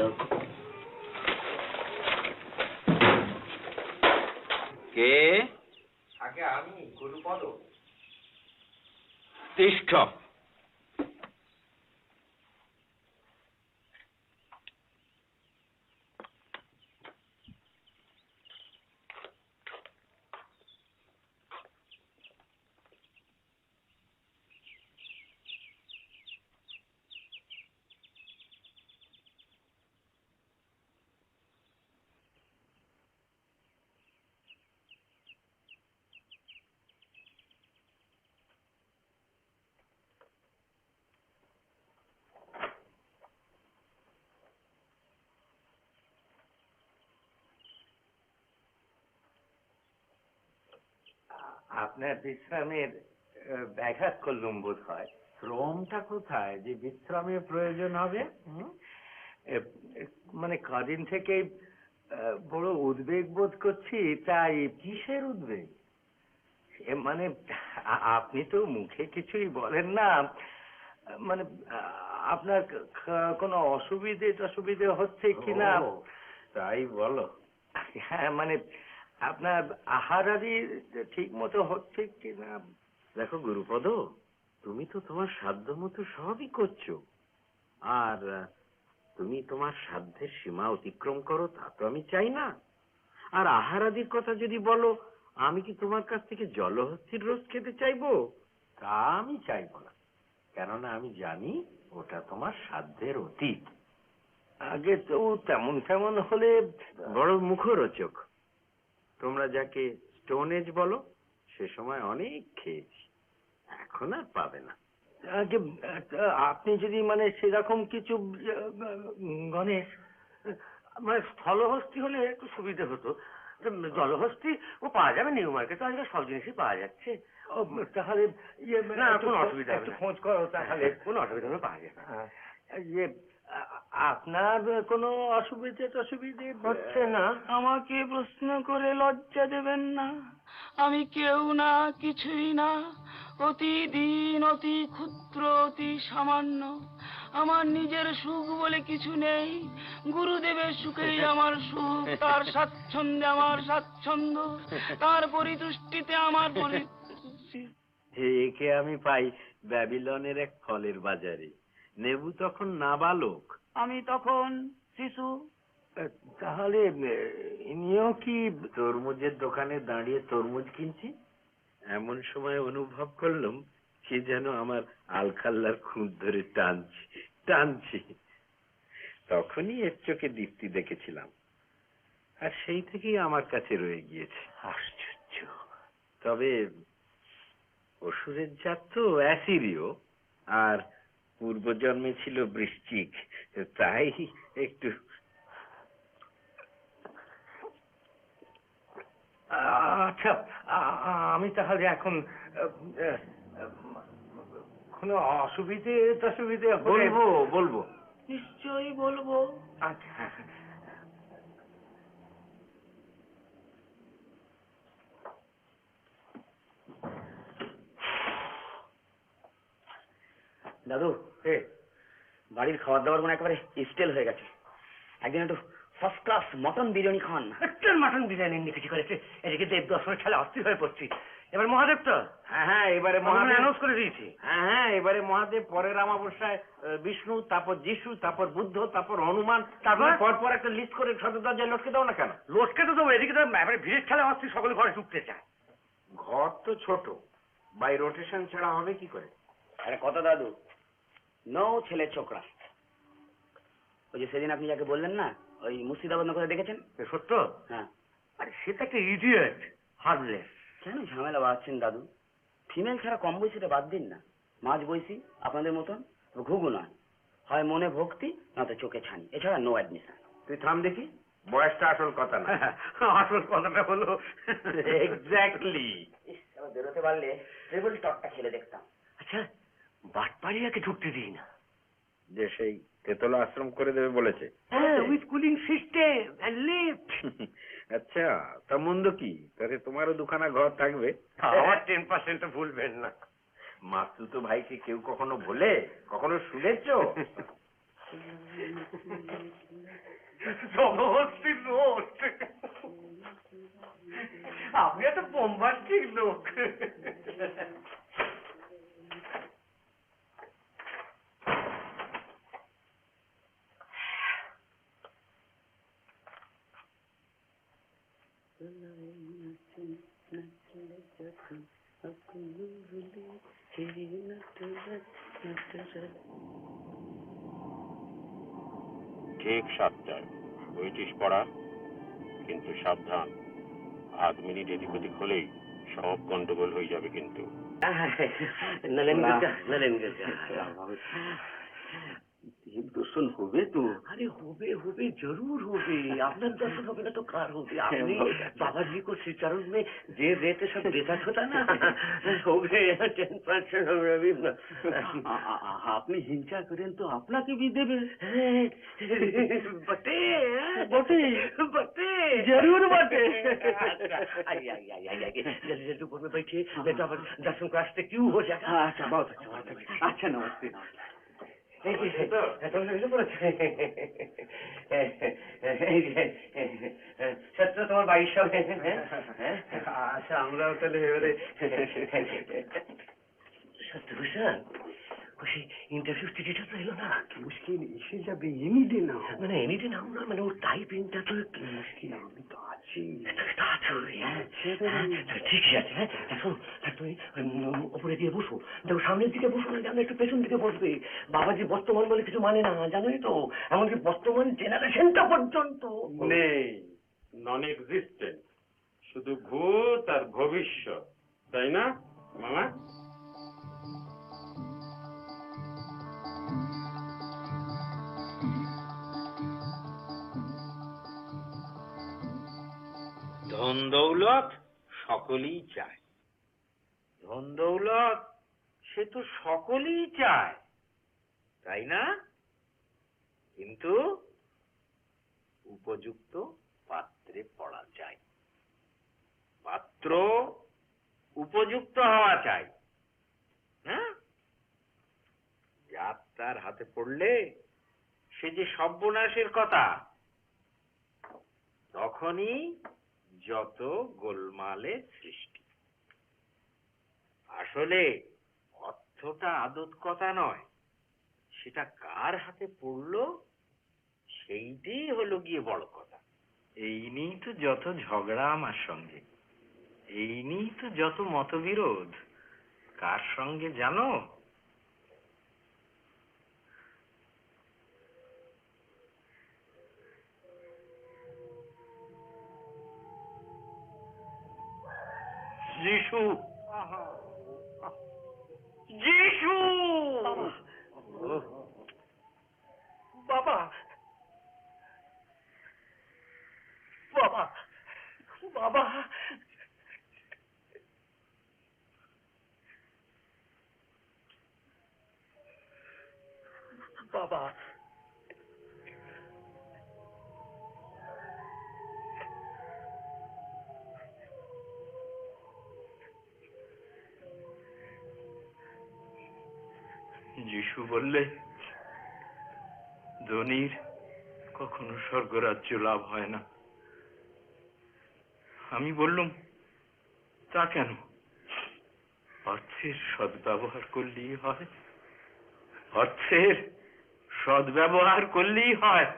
কে? আগে আমি গুরুপদ। তিষ্ঠ। আপনার বিশ্রামের ব্যাঘাত করলুম বোধ হয়। শ্রমটা কোথায় যে বিশ্রামের প্রয়োজন হবে? মানে কদিন থেকে বড় উদ্বেগ বোধ করছি। তাই কিসের উদ্বেগ? মানে আপনি তো মুখে কিছুই বলেন না। মানে আপনার কোনো অসুবিধে হচ্ছে কিনা তাই বলো। হ্যাঁ, মানে আপনার আহার আদি ঠিক মতো হচ্ছে কিনা। দেখো গুরুপদ, তুমি তো তোমার সাধ্য মতো সবই করছো, আর তুমি তোমার সাধ্যের সীমা অতিক্রম করো তা তো আমি চাই না। আর আহার আদির কথা যদি বলো, আমি কি তোমার কাছ থেকে জলহস্তির রোজ খেতে চাইবো? তা আমি চাইবো না, কেননা আমি জানি ওটা তোমার সাধ্যের অতীত। আগে তো তেমন হলে বড় মুখরোচক। তোমরা যাকে স্টোন এজ বলো, সে সময় অনেক খেয়েছি, এখন আর পাবে না। আগে আপনি যদি মানে সেরকম কিছু গণেশ, মানে স্থলহস্তি হলে একটু সুবিধা হতো। জলহস্তি ও পাওয়া যাবে নিউ মার্কেটে, আজকাল সব জিনিসই পাওয়া যাচ্ছে। তাহলে না, কোনো অসুবিধা হবে না, খোঁজ করো, তাহলে কোনো অসুবিধা হবে, পাওয়া যাবে। ইয়ে আপনার কোনো অসুবিধে হচ্ছে না? আমাকে প্রশ্ন করে লজ্জা দেবেন না। আমি কেউ না, কিছুই না, প্রতিদিন অতি ক্ষুদ্র, অতি সামান্য। আমার নিজের সুখ বলে কিছু নেই। গুরুদেবের সুখেই আমার সুখ, তার স্বাচ্ছন্দ্যে আমার স্বাচ্ছন্দ্য, তার পরিতুষ্টিতে আমার পরিতুষ্টি। একে আমি পাই ব্যাবিলনের এক ফলের বাজারে। নেবু তখন নাবালক, আমি তখন শিশু। তাহলে ইনিও কি তরমুজের দোকানে দাঁড়িয়ে তরমুজ কিনছি? এমন সময় অনুভব করলাম সে যেন আমার আলখাল্লার খুঁত ধরে টানছি। তখনই এর চোখে দীপ্তি দেখেছিলাম, আর সেই থেকেই আমার কাছে রয়ে গিয়েছে। আশ্চর্য। তবে অসুরের জাত তো অ্যাসিরীয়, আর পূর্বজন্মে ছিল বৃশ্চিক, তাই একটু। আচ্ছা, আমি তাহলে এখন কোনো অসুবিধে বলবো, নিশ্চয়ই বলবো। আচ্ছা, দাদু, বাড়ির খাবার দাবার মানে একেবারে স্টেল হয়ে গেছে। একদিন একটু ফার্স্ট ক্লাস মটন বিরিয়ানি খান। মাটন বিরিয়ানি নিয়ে কিছু করেছে। এদিকে দেব দর্শনের খেলা অস্থির হয়ে পড়ছি। এবার মহাদেব তো এবারে মহাদেব অ্যানাউন্স করে দিয়েছি। এবারে মহাদেব, পরের অমাবস্যায় বিষ্ণু, তারপর যিশু, তারপর বুদ্ধ, তারপর হনুমান, তারপর পর একটা লিস্ট করে সদর দরজায় লটকে দাও না কেন? লটকে তো দেবো, এদিকে তো এবারে ভিড়ের খেলা অস্থির, সকলে ঘরে ঢুকতে চায়। ঘর তো ছোট, বাই রোটেশন ছাড়া হবে কি করে? আরে কত দাদু, নো ছেলে ছোকরা। ওই যে সেদিন আপনি যাকে বললেন না, ওই মুর্শিদাবাদ নগরে দেখেছেন? সত্য? হ্যাঁ। আরে সে তো একটা ইডিয়েট, হার্মলেস। কেন ঝামেলা বাড়াচ্ছেন দাদু? ফিমেল ছাড়া কম বয়সীটা বাদ দিন না। মাঝ বয়সী আপনাদের মতন, ঘুঘু নয়, হয় মনে ভক্তি নয়তো চোখে ছানি, এছাড়া নো অ্যাডমিশন। তুই থাম দেখি, বয়সটা আসল কথা না। আসল কথাটা হলো এক্স্যাক্টলি। বেরোতে পারলে ট্রেবল টকটা খেলে দেখতাম। আচ্ছা, বাটপাড়িয়াকে ঢুকতে দিই না। যে সেই তেতলা আশ্রম করে দেবে বলেছে। হ্যাঁ, with cooling system and lift. আচ্ছা, তা মন্দ কি? তাহলে তোমারও দুখানা ঘর থাকবে। আমার 10% ভুলবেন না। মাসুতো ভাইকে কেউ কখনো বলে, কখনো শুনেছো? জবরদস্তি রোস্ট। আপনি এত বোম্বাস্টিক লোক। ঠিক 7টায় বইটিস পড়া, কিন্তু সাবধান, আধ মিনিট এদিক ওদিক হলেই সব গন্ডগোল হয়ে যাবে কিন্তু। দর্শন হবে তো? আরে হবে হবে, जरूर হবে। আপনার দর্শন হবে না তো কার হবে? আপনি बाबाजी को श्री चरण में जे देते सब देता होता ना, हो गए 10% হবে अभी ना। আপনি হিংসা করেন তো আপনাকে भी দেবে। बटे बटे बटे, जरूर बटे। आइए आइए आइए आइए, जल्दी जल्दी ऊपर में बैठिए, नहीं तो अब दर्शन को रास्ते क्यों हो जाएगा। अच्छा, बहुत अच्छा, बहुत अच्छा। अच्छा, नमस्ते नमस्ते। সত্য তোমার বাড়ির সব? আচ্ছা, আমরাও তাহলে এবারে সত্যভূষণ, খুশি ইন্টারভিউ টিকিটটা তো এলো না। মুশকিল এসে যাবে, এমনিতে না। মানে এমনিতে নাও না, মানে ওর টাইপিংটা তো একটু মুশকিল। আমি তো আছি। ঠিক আছে। হ্যাঁ, দেখো তুমি উপরে দিয়ে বসো, দেখো সামনের দিকে বসো না, জানো একটু পেছন দিকে বসবে। বাবাজি বর্তমান বলে কিছু মানে না, জানোই তো, এমনকি বর্তমান জেনারেশনটা পর্যন্ত নেই, নন এক্সিস্টেন্ট, শুধু ভূত আর ভবিষ্যৎ, তাই না মামা? ধন দৌলত সকলেই চায়, ধন দৌলত সে তো সকলেই চায়, তাই না? কিন্তু উপযুক্ত পাত্রে পড়া চাই, পাত্র উপযুক্ত হওয়া চাই। হ্যাঁ, যার তার হাতে পড়লে সে যে সর্বনাশের কথা, তখনই যত গোলমালের সৃষ্টি। আসলে অর্থটা আদত কথা নয়, সেটা কার হাতে পড়লো সেইটাই হলো গিয়ে বড় কথা। এই নিয়েই তো যত ঝগড়া আমার সঙ্গে, এই নিয়েই তো যত মতবিরোধ। কার সঙ্গে জানো? যিশু। যিশু বাবা, বাবা, বাবা, বাবা, যিশু বললে ধনীর কখনো স্বর্গরাজ্য লাভ হয় না। আমি বললুম, তা কেন? অর্থের সদ্ব্যবহার করলেই হয়, অর্থের সদ্ব্যবহার করলেই হয়।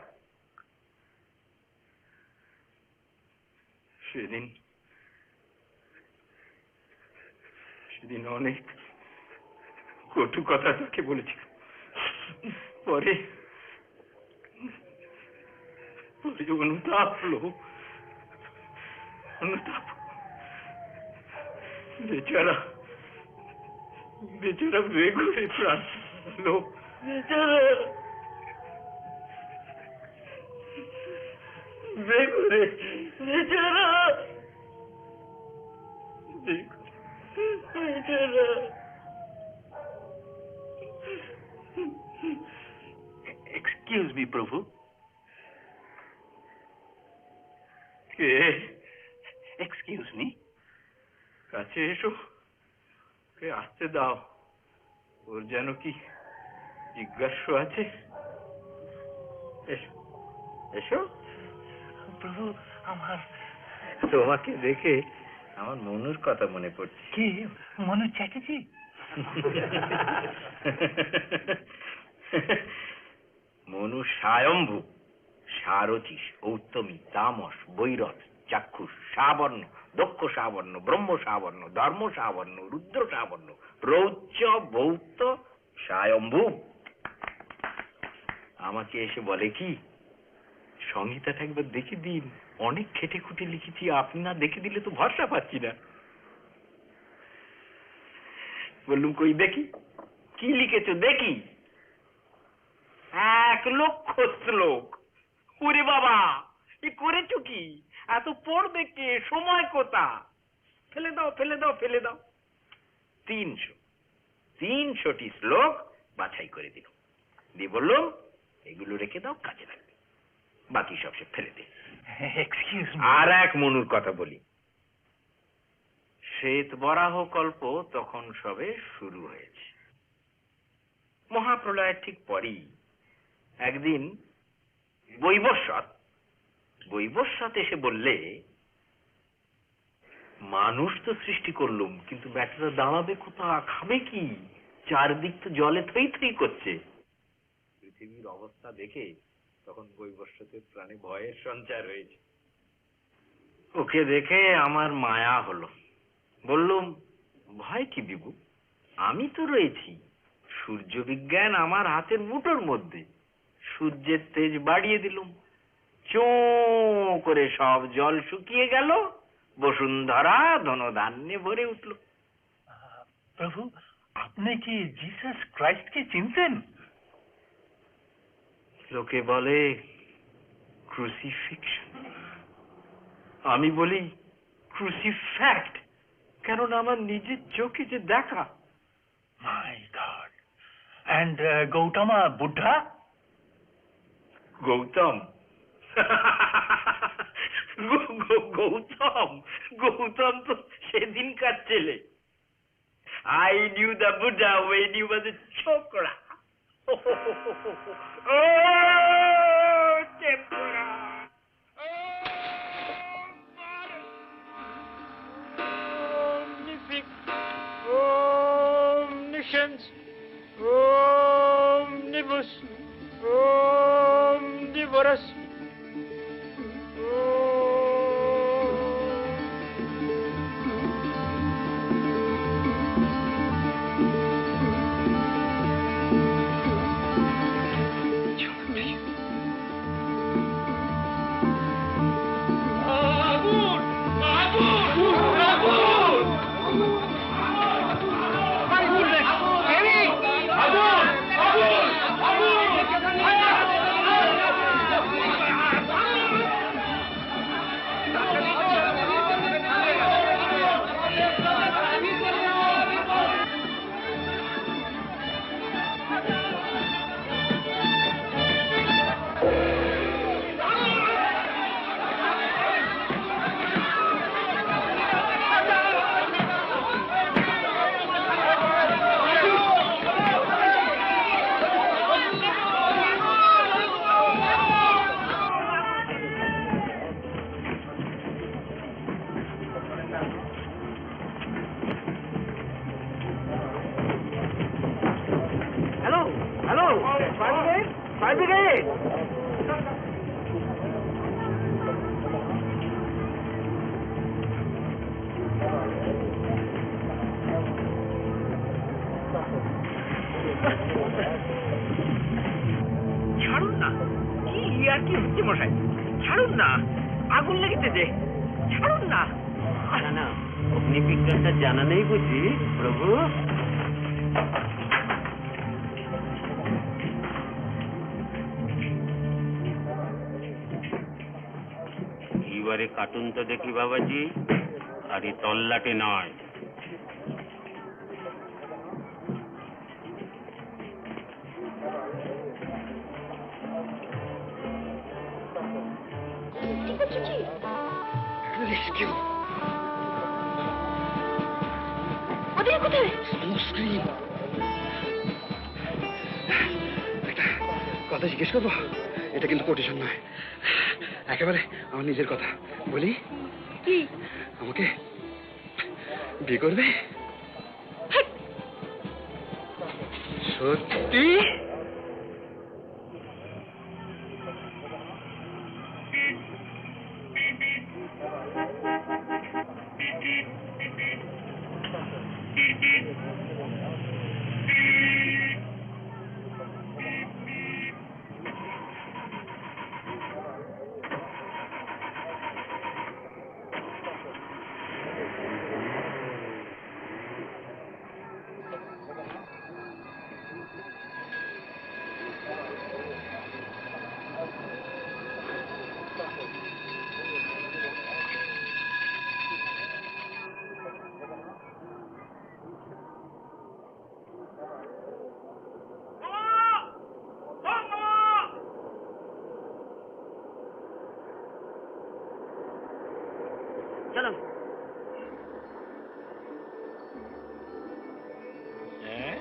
সেদিন অনেক কটু কথা তাকে বলেছিল। পরে অনুতাপ হলো, অনুতাপ। বেচারা বেচারা বেঘরে প্রাণ লোক, বেচারা বেঘরে, বেচারা বেচারা। এক্সকিউজ মি প্রভু। কে? এক্সকিউজ মি, কাছে এসো, কে আসতে দাও, ওর যেন কি জিজ্ঞাসা আছে। এসো এসো। প্রভু, আমার তোমাকে দেখে আমার মনুর কথা মনে পড়ছে। কি মনু চ্যাটার্জি? মনু স্বয়ম্ভু, সারথি, ঔত্তমী, তামস, বৈরথ, চাক্ষুষ, সাবর্ণ, দক্ষ সাবর্ণ, ব্রহ্ম সাবর্ণ, ধর্ম সাবর্ণ, রুদ্র সাবর্ণ, রৌচ্য, বৌত্ত, স্বয়ম্ভু। আমাকে এসে বলে কি, সংহিতাটা একবার দেখে দিন, অনেক খেটে খুঁটে লিখেছি, আপনি না দেখে দিলে তো ভরসা পাচ্ছি না। বললুম কই দেখি, কি লিখেছো দেখি। 1,00,000 শ্লোক। ওরে বাবা, এ করেছো কি? এত পড়বে কে? সময় কোথা? ফেলে দাও ফেলে দাও ফেলে দাও। 300টি শ্লোক বাছাই করে দিল, দিয়ে বললাম এগুলো রেখে দাও, কাজে লাগবে, বাকি সব সে ফেলে দে। আর এক মনুর কথা বলি, শ্বেত বরাহ কল্প তখন সবে শুরু হয়েছে। মহাপ্রলয়ের ঠিক পরেই একদিন বৈবস্বত এসে বললে, মানুষ তো সৃষ্টি করলুম, কিন্তু ব্যাটারা দাঁড়াবে কোথা, খাবে কি? চারদিক তো জলে থই থই করছে। পৃথিবীর অবস্থা দেখে তখন বৈবস্বতের প্রাণে ভয়ের সঞ্চার হয়েছে। ওকে দেখে আমার মায়া হলো। বললুম, ভয় কি বিবু, আমি তো রয়েছি। সূর্য বিজ্ঞান আমার হাতের মুঠোর মধ্যে। সূর্যের তেজ বাড়িয়ে দিলুম, চোঁ করে সব জল শুকিয়ে গেল, বসুন্ধরা ধনধান্যে ভরে উঠল। প্রভু, আপনি কি জিসাস ক্রাইস্টকে চিনতেন? লোকে বলে ক্রুসিফিকশন, আমি বলি ক্রুসিফ্যাক্ট, কেননা আমার নিজের চোখে যে দেখা। মাই গড। এন্ড গৌতমা বুদ্ধা? গৌতম গৌতম তো সেদিনকার ছেলে। I knew the Buddha when he was a chokra. Oh, tempura. Omnific, omniscience, omnibus, omnivorous. ছাড়ুন না, কি আর কি হচ্ছে মশাই, ছাড়ুন না, আগুন লেগেছে যে, ছাড়ুন না। না না, আপনি রানী বিজ্ঞানটা জানা নেই বুঝি প্রভু? এবারে কার্টুন তো দেখি বাবাজি, আর এই তল্লাটে নয়। ওদিকে কোথায়? কথা জিজ্ঞেস করবো? এটা কিন্তু কোটেশন নয়, একেবারে আমার নিজের কথা বলি। কি? আমাকে বিয়ে করবে? সত্যি? চলো। হ্যাঁ,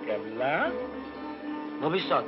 কেবলা ভবিষ্যৎ